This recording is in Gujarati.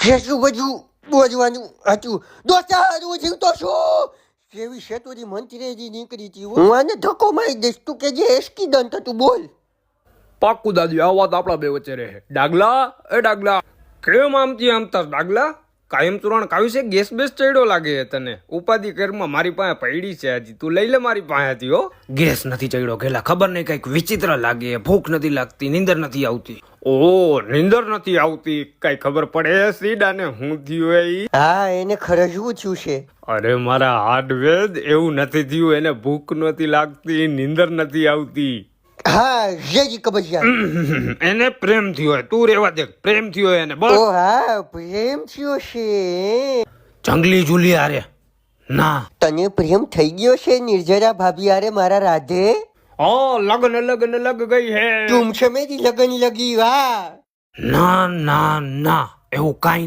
એટલું બધું બોલવાનું હતું દોસ્તા હું જીવતો છું કેવી શેતુરી મંત્રી નીકળી હતી હું આને ધક્કો મારી દઈશ તું કે જે એસ્કીડન્ટ હતું બોલ પાક્કું દાદી આ વાત આપણા બે વચ્ચે રહે. ડાગલા એ ડાગલા કેમ આમથી આમતા ડાગલા કાયમ ચૂરણ કાવ્યું છે ગેસ બેસ ચડ્યો લાગે તને ઉપાધિ કરમાં મારી પાસે પડી છે હજી તું લઈ લે મારી પાસેથી હો. ગેસ નથી ચડ્યો ગેલા ખબર નહીં કઈક વિચિત્ર લાગે ભૂખ નથી લાગતી નીંદર નથી આવતી. ઓ નીંદર નથી આવતી કઈ ખબર પડે સીડાને હું થયું એ? હા એને ખરજવું થયું છે. અરે મારા હાર્ડવેદ એવું નથી થયું એને ભૂખ નથી લાગતી નીંદર નથી આવતી. હા જેજી કબજિયા એને પ્રેમ થયો હોય તું રેવા દે પ્રેમ થયો હોય એને બસ. ઓ હા પ્રેમ થયો છે જંગલી જુલી હારે ના તને પ્રેમ થઈ ગયો છે નિર્જરા ભાભી હારે મારા રાધે લગન લગ ગઈ હે તુમ છે મેરી લગન લગી વાહ ના ના ના એવું કાઈ